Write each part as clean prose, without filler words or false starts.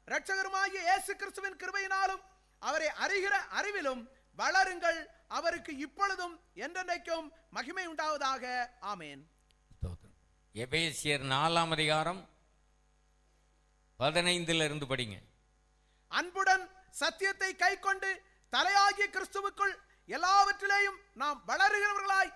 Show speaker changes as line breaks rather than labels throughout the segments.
இரட்சகருமாகிய இயேசு கிறிஸ்துவின் கிருபையினாலும் அவரை அறிகிற அறிவிலும் வளருங்கள். அவருக்கு இப்பொழுதும் என்றென்றைக்கும் மகிமை உண்டாவதாக. ஆமென்.
எபேசியர் 4ஆம் அதிகாரம் 15 படிங்க.
அன்புடன் சத்தியத்தை கைக்கொண்டு தலையாகிய கிறிஸ்துவுக்குள் எல்லாவற்றிலேயும் நாம் வளருகிறவர்களாய்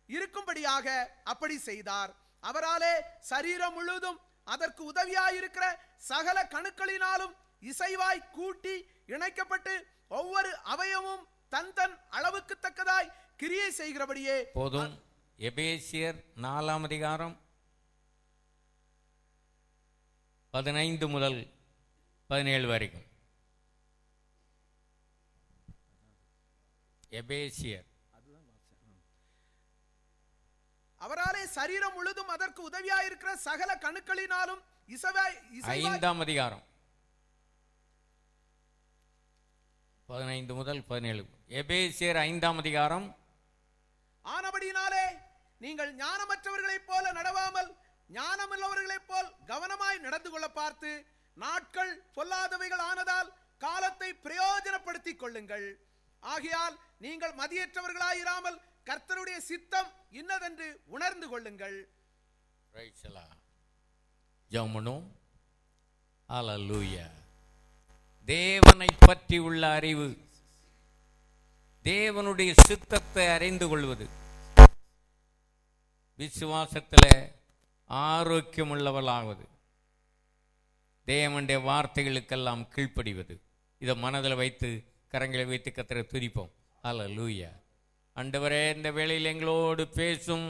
இருக்கும்படியாக அப்படி செய்தார். அவராலே சரீரம் முழுவதும் அதற்கு உதவியாயிருக்கிற சகல கணுக்களினாலும் இசைவாய் கூட்டி இணைக்கப்பட்டு ஒவ்வொரு அவயமும் தன் தன் அளவுக்கு தக்கதாய் கிரியை செய்கிறபடியே.
போதும். எபேசியர் 4ஆம் அதிகாரம் 15 முதல் 17 வரைக்கும். எபேசியர்.
அவராலே சரீரம் முழுதும் அதற்கு உதவியாயிருக்கிற சகல கணுக்களினாலும்
5ஆம் அதிகாரம் 15 முதல் 17. எபேசியர் 5ஆம் அதிகாரம்.
ஆனபடியினாலே நீங்கள் ஞானமற்றவர்களைப் போல நடவாமல் ஞானமுள்ளவர்களைப் போல் கவனமாய் நடந்து கொள்ள பார்த்து நாட்கள் பொல்லாதவைகள் ஆனதால் காலத்தை பிரயோஜனப்படுத்திக் கொள்ளுங்கள். ஆகையால் நீங்கள் மதியற்றவர்களாயிராமல் கர்த்தருடைய சித்தம் இன்னதென்று உணர்ந்து கொள்ளுங்கள்.
தேவனை பற்றி உள்ள அறிவு, தேவனுடைய சித்தத்தை அறிந்து கொள்வது, விசுவாசத்தில் ஆரோக்கியம் உள்ளவளாவது, தேவனுடைய வார்த்தைகளுக்கெல்லாம் கீழ்ப்படிவது. இதை மனதில் வைத்து கரங்களை வைத்து கர்த்தரை துதிப்போம். அல்லேலூயா. ஆண்டவரே, இந்த வேளையில் எங்களோடு பேசும்,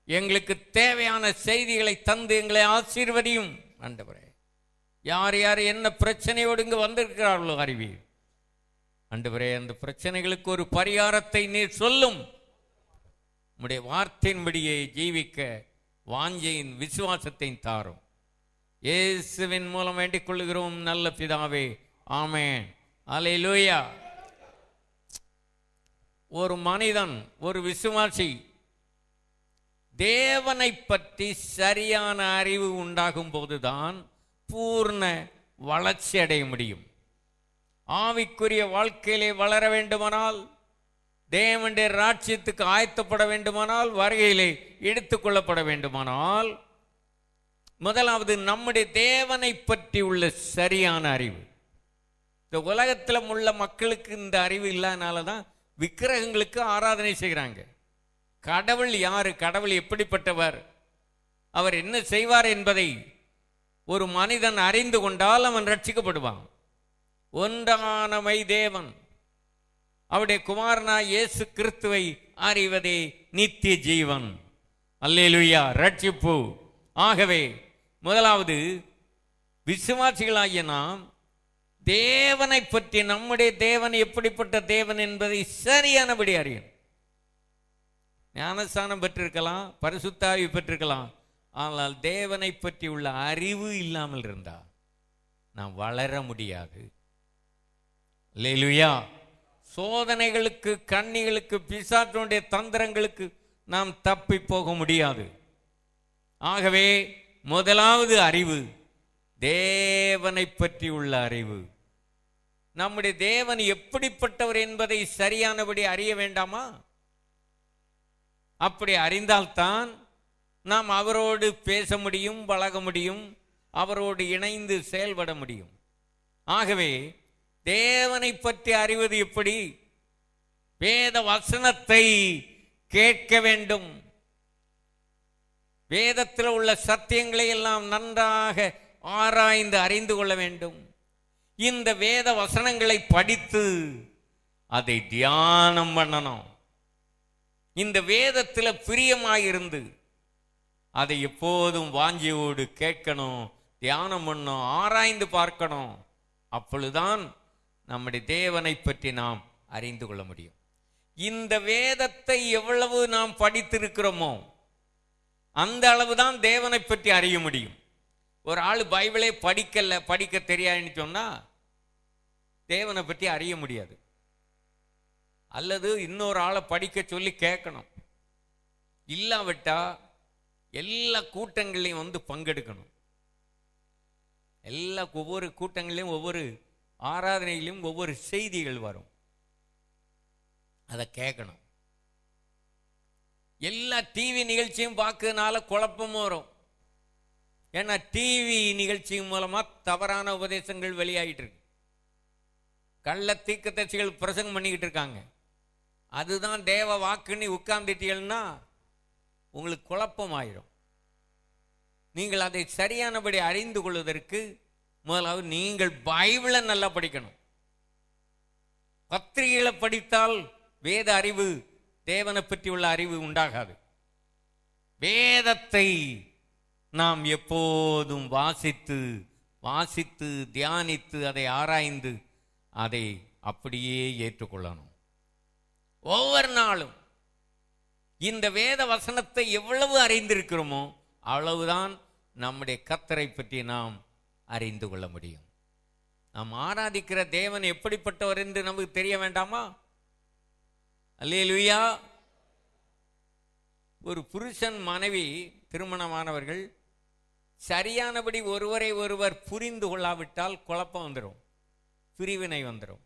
எங்களுக்கு தேவையான செய்திகளை தந்து எங்களை ஆசீர்வதியும். ஆண்டவரே, யார் யார் என்ன பிரச்சனையோடு இங்கு வந்திருக்கிறார்களோ அறிவீர். ஆண்டவரே, அந்த பிரச்சனைகளுக்கு ஒரு பரிகாரத்தை நீர் சொல்லும். உம்முடைய வார்த்தையின்படியே ஜீவிக்க வாஞ்சையின் விசுவாசத்தை தாரும். இயேசுவின் மூலம் வேண்டிக் கொள்கிறோம் நல்ல பிதாவே, ஆமென். அல்லேலூயா. ஒரு மனிதன், ஒரு விசுவாசி தேவனை பற்றி சரியான அறிவு உண்டாகும் போதுதான் பூர்ண வளர்ச்சி அடைய முடியும். ஆவிக்குரிய வாழ்க்கையிலே வளர வேண்டுமானால், தேவனுடைய ராஜ்யத்துக்கு ஆயத்தப்பட வேண்டுமானால், வருகையிலே எடுத்துக்கொள்ளப்பட வேண்டுமானால், முதலாவது நம்முடைய தேவனை பற்றி உள்ள சரியான அறிவு. இந்த உலகத்தில் உள்ள மக்களுக்கு இந்த அறிவு இல்லாதனால தான் விக்கிரகங்களுக்கு ஆராதனை செய்கிறாங்க. கடவுள் யாரு, கடவுள் எப்படிப்பட்டவர், அவர் என்ன செய்வார் என்பதை ஒரு மனிதன் அறிந்து கொண்டால் அவன் ரட்சிக்கப்படுவான். ஒன்றானமை தேவன், அவருடைய குமாரனாய் இயேசு கிறிஸ்துவை அறிவதே நித்திய ஜீவன். அல்லேலூயா, ரட்சிப்பு. ஆகவே முதலாவது விசுவாசிகளாகிய நாம் தேவனை பற்றி, நம்முடைய தேவன் எப்படிப்பட்ட தேவன் என்பதை சரியானபடி அறியணும். ஞானஸ்தானம் பெற்றிருக்கலாம், பரிசுத்த ஆவி பெற்றிருக்கலாம், ஆனால் தேவனை பற்றி உள்ள அறிவு இல்லாமல் இருந்தால் நாம் வளர முடியாது. அல்லேலூயா. சோதனைகளுக்கு, கண்ணிகளுக்கு, பிசாசுடைய தந்திரங்களுக்கு நாம் தப்பி போக முடியாது. ஆகவே முதலாவது அறிவு தேவனை பற்றி உள்ள அறிவு. நம்முடைய தேவன் எப்படிப்பட்டவர் என்பதை சரியானபடி அறிய வேண்டாமா? அப்படி அறிந்தால்தான் நாம் அவரோடு பேச முடியும், பழக முடியும், அவரோடு இணைந்து செயல்பட முடியும். ஆகவே தேவனை பற்றி அறிவது எப்படி? வேத வசனத்தை கேட்க வேண்டும். வேதத்தில் உள்ள சத்தியங்களை எல்லாம் நன்றாக ஆராய்ந்து அறிந்து கொள்ள வேண்டும். இந்த வேத வசனங்களை படித்து அதை தியானம் பண்ணணும். இந்த வேதத்தில் பிரியமாயிருந்து அதை எப்போதும் வாஞ்சியோடு கேட்கணும், தியானம் பண்ணணும், ஆராய்ந்து பார்க்கணும். அப்பொழுதுதான் நம்முடைய தேவனை பற்றி நாம் அறிந்து கொள்ள முடியும். இந்த வேதத்தை எவ்வளவு நாம் படித்திருக்கிறோமோ அந்த அளவுதான் தேவனை பற்றி அறிய முடியும். ஒரு ஆள் பைபிளே படிக்க தெரியாதுன்னு சொன்னா தேவனை பற்றி அறிய முடியாது. அல்லது இன்னொரு ஆளை படிக்க சொல்லி கேட்கணும். இல்லாவிட்டா எல்லா கூட்டங்களையும் வந்து பங்கெடுக்கணும். எல்லா ஒவ்வொரு கூட்டங்களிலும் ஒவ்வொரு ஆராதனையிலும் ஒவ்வொரு செய்திகள் வரும். அதை கேட்கணும். எல்லா டிவி நிகழ்ச்சியும் பார்க்கறதுனால குழப்பமும் வரும். ஏன்னா டிவி நிகழ்ச்சி மூலமா தவறான உபதேசங்கள் வெளியாகிட்டு இருக்கு. கள்ள தீர்க்கதரிசிகள் பிரசங்கம் பண்ணிக்கிட்டு இருக்காங்க. அதுதான் தேவ வாக்குன்னு உட்கார்ந்துட்டீங்கன்னா உங்களுக்கு குழப்பம் ஆயிரும். நீங்கள் அதை சரியானபடி அறிந்து கொள்வதற்கு முதலாவது நீங்கள் பைபிளை நல்லா படிக்கணும். பத்திரிகைகளை படித்தால் வேத அறிவு, தேவனை பற்றி உள்ள அறிவு உண்டாகாது. வேதத்தை நாம் எப்போதும் வாசித்து வாசித்து தியானித்து அதை ஆராய்ந்து அதை அப்படியே ஏற்றுக்கொள்ளணும். ஒவ்வொரு நாளும் இந்த வேத வசனத்தை எவ்வளவு அறிந்திருக்கிறோமோ அவ்வளவுதான் நம்முடைய கர்த்தரை பற்றி நாம் அறிந்து கொள்ள முடியும். நாம் ஆராதிக்கிற தேவன் எப்படிப்பட்டவர் என்று நமக்கு தெரிய வேண்டாமா? அல்லேலூயா. ஒரு புருஷன் மனைவி திருமணமானவர்கள் சரியானபடி ஒருவரை ஒருவர் புரிந்து கொள்ளாவிட்டால் குழப்பம் வந்துடும், பிரிவினை வந்துடும்,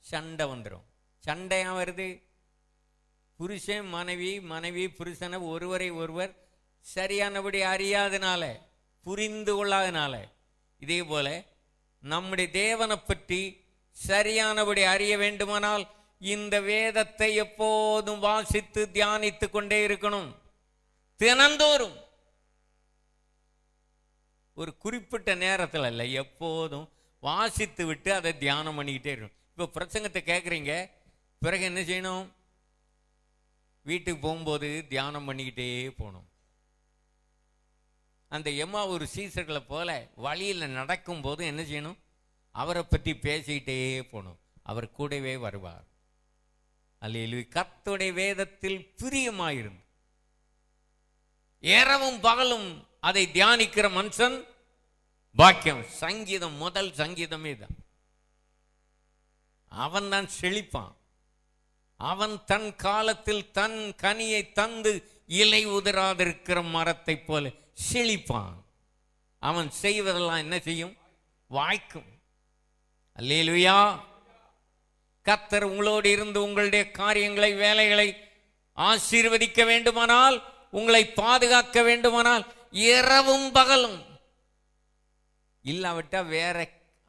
சண்டை வந்துடும். சண்டையா வருது. புருஷன் மனைவி, மனைவி புருஷனை ஒருவரை ஒருவர் சரியானபடி அறியாதனால, புரிந்து கொள்ளாதனால. இதே போல நம்முடைய தேவனை பற்றி சரியானபடி அறிய வேண்டுமானால் இந்த வேதத்தை எப்போதும் வாசித்து தியானித்து கொண்டே இருக்கணும். தினந்தோறும் ஒரு குறிப்பிட்ட நேரத்தில் இல்லை, எப்போதும் வாசித்து விட்டு அதை தியானம் பண்ணிக்கிட்டே இருக்கணும். இப்போ பிரசங்கத்தை கேட்குறீங்க, பிறகு என்ன செய்யணும்? வீட்டுக்கு போகும்போது தியானம் பண்ணிக்கிட்டே போகணும். அந்த எம்மா ஒரு சீசர்களை போல வழியில் நடக்கும்போது என்ன செய்யணும்? அவரை பற்றி பேசிக்கிட்டே போகணும். அவர் கூடவே வருவார். அல்லேலூயா. கர்த்தருடைய வேதத்தில் பிரியமாயிருந்து இரவும் பகலும் அதை தியானிக்கிற மனுஷன் பாக்கியம். சங்கீதம், முதல் சங்கீதமே தான். அவன் தான் செழிப்பான். அவன் தன் காலத்தில் தன் கனியை தந்து இலை உதிராதிருக்கிற மரத்தை போல செழிப்பான். அவன் செய்வதெல்லாம் என்ன செய்யும்? வாய்க்கும். அல்லேலூயா. கர்த்தர் உங்களோடு இருந்து உங்களுடைய காரியங்களை, வேலைகளை ஆசீர்வதிக்க வேண்டுமானால், உங்களை பாதுகாக்க வேண்டுமானால் இரவும் பகலும், இல்லாவிட்டா வேற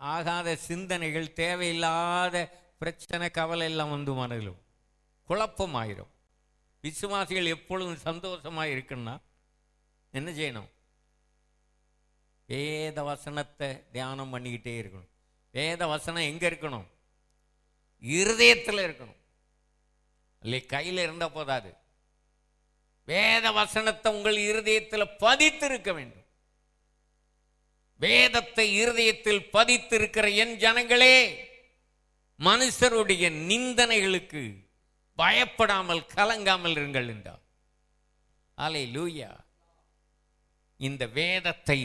ஆகாத சிந்தனைகள், தேவையில்லாத பிரச்சனை, கவலை எல்லாம் வந்து மனதிலும் குழப்பமாயிரும். விசுவாசிகள் எப்பொழுதும் சந்தோஷமாக இருக்குன்னா என்ன செய்யணும்? வேத வசனத்தை தியானம் பண்ணிக்கிட்டே இருக்கணும். வேத வசனம் எங்க இருக்கணும்? இருதயத்தில் இருக்கணும். இல்லை கையில் இருந்தா போதாது. வேத வசனத்தை உங்கள் இருதயத்தில் பதித்திருக்க வேண்டும். வேதத்தை இருதயத்தில் பதித்திருக்கிற என் ஜனங்களே, மனுஷருடைய நிந்தனைகளுக்கு பயப்படாமல் கலங்காமல் இருங்கள் என்றார். அல்லேலூயா. இந்த வேதத்தை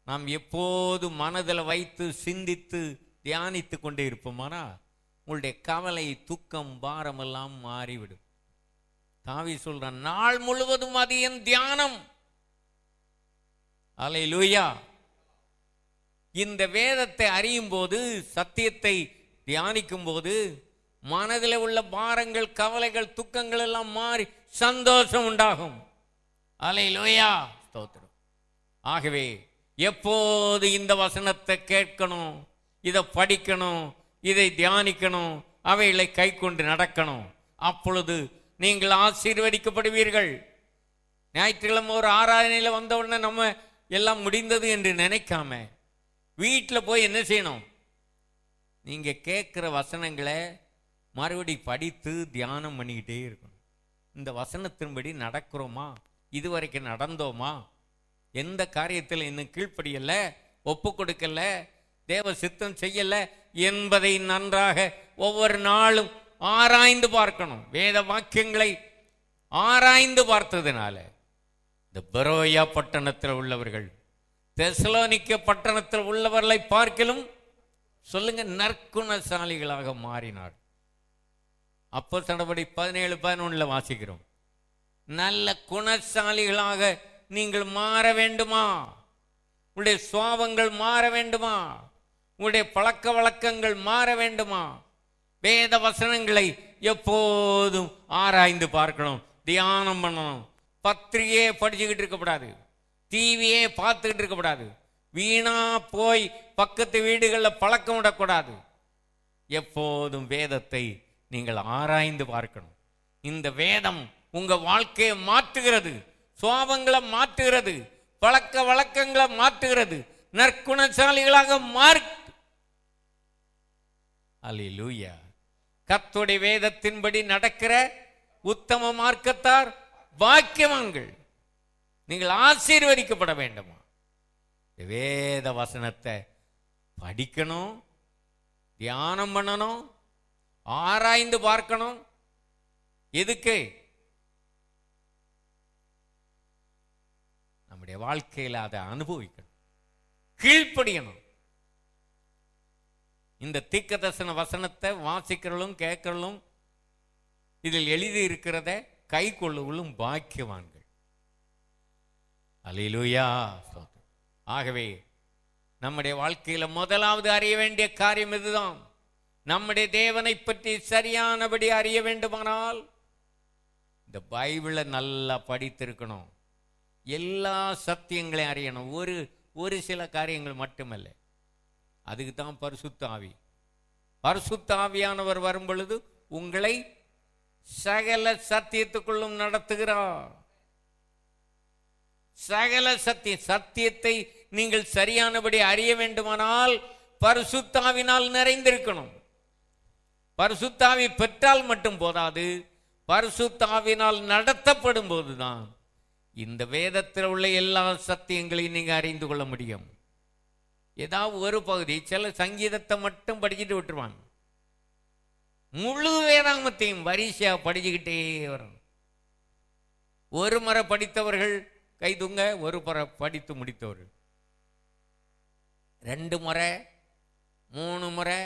நாம் எப்போது மனதில் வைத்து சிந்தித்து தியானித்து கொண்டே இருப்போமானா உங்களுடைய கவலை, துக்கம், பாரம் எல்லாம் மாறிவிடும். தாவீது சொல்றான், நாள் முழுவதும் அது என் தியானம். அல்லேலூயா. இந்த வேதத்தை அறியும் போது, சத்தியத்தை தியானிக்கும் போது மனதில் உள்ள பாரங்கள், கவலைகள், துக்கங்கள் எல்லாம் மாறி சந்தோஷம் உண்டாகும். அல்லேலூயா. ஸ்தோத்திரம். ஆகவே எப்போது இந்த வசனத்தை கேட்கணும், இதை படிக்கணும், இதை தியானிக்கணும், அவைகளை கை கொண்டு நடக்கணும். அப்பொழுது நீங்கள் ஆசீர்வதிக்கப்படுவீர்கள். ஞாயிற்றுக்கிழமை ஒரு ஆராதனையில் வந்த உடனே நம்ம எல்லாம் முடிந்தது என்று நினைக்காம வீட்டில் போய் என்ன செய்யணும்? நீங்க கேட்குற வசனங்களை மறுபடி படித்து தியானம் பண்ணிக்கிட்டே இருக்கணும். இந்த வசனத்தின்படி நடக்கிறோமா? இதுவரைக்கும் நடந்தோமா? எந்த காரியத்தில் இன்னும் கீழ்ப்படியல, ஒப்பு கொடுக்கல, தேவ சித்தம் செய்யல என்பதை நன்றாக ஒவ்வொரு நாளும் ஆராய்ந்து பார்க்கணும். வேத வாக்கியங்களை ஆராய்ந்து பார்த்ததுனால இந்த பெரோயா பட்டணத்தில் உள்ளவர்கள் தெசலோனிக்க பட்டணத்தில் உள்ளவர்களை பார்க்கிலும் சொல்லுங்க நற்குணசாலிகளாக மாறினார். அப்போஸ்தலர் 17:11 வாசிக்கிறோம். நல்ல குணசாலிகளாக நீங்கள் மாற வேண்டுமா? உங்களுடைய சுவாபங்கள் மாற வேண்டுமா? உங்களுடைய பழக்க வழக்கங்கள் மாற வேண்டுமா? வேத வசனங்களை எப்போதும் ஆராய்ந்து பார்க்கணும், தியானம் பண்ணணும். பத்திரிகையே படிச்சுக்கிட்டு இருக்கக்கூடாது, டிவியே பார்த்துக்கிட்டு இருக்கக்கூடாது, வீணா போய் பக்கத்து வீடுகளில் பழக்கம் விடக்கூடாது. எப்போதும் வேதத்தை நீங்கள் ஆராய்ந்து பார்க்கணும். இந்த வேதம் உங்க வாழ்க்கையை மாற்றுகிறது, சுவாபங்களை மாற்றுகிறது, பழக்க வழக்கங்களை மாற்றுகிறது, நற்குணசாலிகளாக அல்லேலூயா. கர்த்தருடைய வேதத்தின்படி நடக்கிற உத்தம மார்க்கத்தார் பாக்கியவான்கள். நீங்கள் ஆசீர்வதிக்கப்பட வேண்டுமா? வேத வசனத்தை படிக்கணும், தியானம் பண்ணணும், ஆராய்ந்து பார்க்கணும். எதுக்கு? நம்முடைய வாழ்க்கையில் அதை அனுபவிக்கணும், கீழ்ப்படியணும். இந்த தீர்க்கதரிசன வசனத்தை வாசிக்கிறவளும் கேட்கிறவளும் இதில் எழுதி இருக்கிறத கை கொள்ளுவளும் பாக்கியவான்கள். அல்லேலூயா. ஆகவே நம்முடைய வாழ்க்கையில் முதலாவது அறிய வேண்டிய காரியம் இதுதான். நம்முடைய தேவனை பற்றி சரியானபடி அறிய வேண்டுமானால் இந்த பைபிளை நல்லா படித்திருக்கணும், எல்லா சத்தியங்களையும் அறியணும். ஒரு சில காரியங்கள் மட்டுமல்ல. அதுக்கு தான் பரிசுத்த ஆவி. பரிசுத்த ஆவியானவர் வரும் பொழுது உங்களை சகல சத்தியத்துக்குள்ளும் நடத்துகிறார். சகல சத்தியத்தை நீங்கள் சரியானபடி அறிய வேண்டுமானால் பரிசுத்தாவினால் நிறைந்திருக்கணும். பரிசுத்தாவி பெற்றால் மட்டும் போதாது, பரிசுத்தாவினால் நடத்தப்படும் போதுதான் இந்த வேதத்தில் உள்ள எல்லா சத்தியங்களையும் நீங்க அறிந்து கொள்ள முடியும். ஏதாவது ஒரு பகுதி, சில சங்கீதத்தை மட்டும் படிச்சுட்டு விட்டுருவாங்க, முழு வேதாகமத்தையும் வரிசையா படிச்சுக்கிட்டே வரணும். ஒரு முறை படித்தவர்கள் கைதுங்க, ஒரு முறை படித்து முடித்தவர்கள் 2 முறை 3 முறை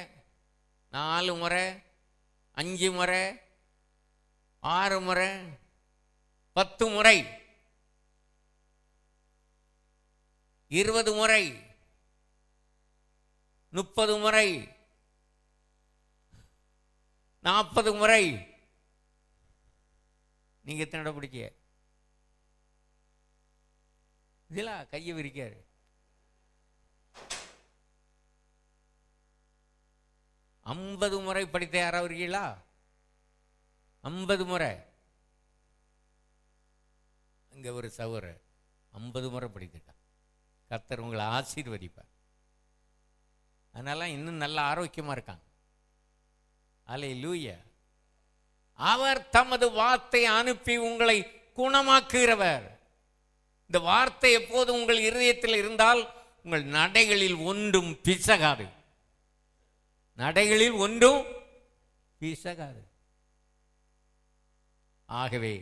4 முறை 5 முறை 6 முறை 10 முறை 20 முறை 30 முறை 40 முறை. நீங்க எத்தனை பிடிக்க? இதுல கையை விரிக்காரு. 50 முறை படித்த யாராவது இருக்கீங்களா? 50 முறை. அங்க ஒரு சவர 50 முறை படித்துட்டா. கர்த்தர் உங்களை ஆசீர்வதிப்பார். அதனால இன்னும் நல்ல ஆரோக்கியமா இருக்காங்க. அல்லேலூயா. அவர் தமது வார்த்தை அனுப்பி உங்களை குணமாக்குகிறவர். இந்த வார்த்தை எப்போதும் உங்கள் இருதயத்தில் இருந்தால் உங்கள் நடைகளில் ஒன்றும் பிசகாது. நடைகளில் ஒன்றும் பிசகாது. ஆகவே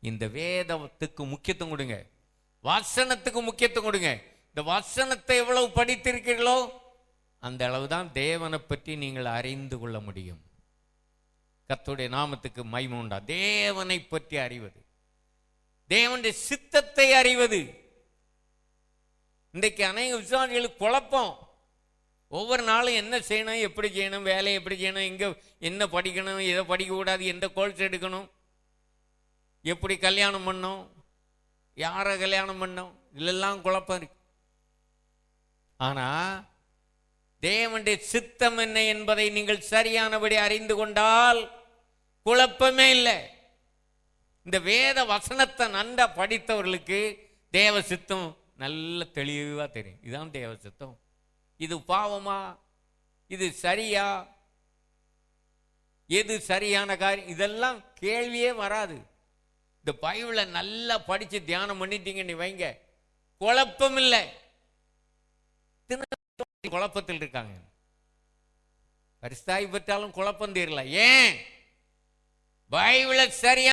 இந்த வேதத்துக்கு முக்கியத்துவம் கொடுங்க, வசனத்துக்கு முக்கியத்துவம் கொடுங்க. இந்த வசனத்தை எவ்வளவு படித்திருக்கிறீர்களோ அந்த அளவுதான் தேவனை பற்றி நீங்கள் அறிந்து கொள்ள முடியும். கர்த்தருடைய நாமத்துக்கு மகிமை உண்டா. தேவனை பற்றி அறிவது, தேவனுடைய சித்தத்தை அறிவது. இன்றைக்கு அநேக விசுவாசிகளுக்கு குழப்பம். ஒவ்வொரு நாளும் என்ன செய்யணும், எப்படி செய்யணும், வேலையை எப்படி செய்யணும், எங்க என்ன படிக்கணும், எதை படிக்கக்கூடாது, எந்த கோர்ஸ் எடுக்கணும், எப்படி கல்யாணம் பண்ணணும், யாரை கல்யாணம் பண்ணணும், இதெல்லாம் குழப்பம் இருக்கு. ஆனா தேவனுடைய சித்தம் என்ன என்பதை நீங்கள் சரியானபடி அறிந்து கொண்டால் குழப்பமே இல்லை. இந்த வேத வசனத்தை நன்றா படித்தவர்களுக்கு தேவ சித்தம் நல்ல தெளிவா தெரியும். இதுதான் தேவ சித்தம், இது பாவமா, இது சரியா, எது சரியான காரியம், இதெல்லாம் கேள்வியே வராது. இந்த பைபிளை நல்லா படிச்சு தியானம் பண்ணிட்டீங்கன்னு வைங்க, குழப்பம் இல்லை. குழப்பத்தில் இருக்காங்க. பரிசுத்தாவி பெற்றாலும் குழப்பம் தீரல. ஏன்? பைபிளை சரியா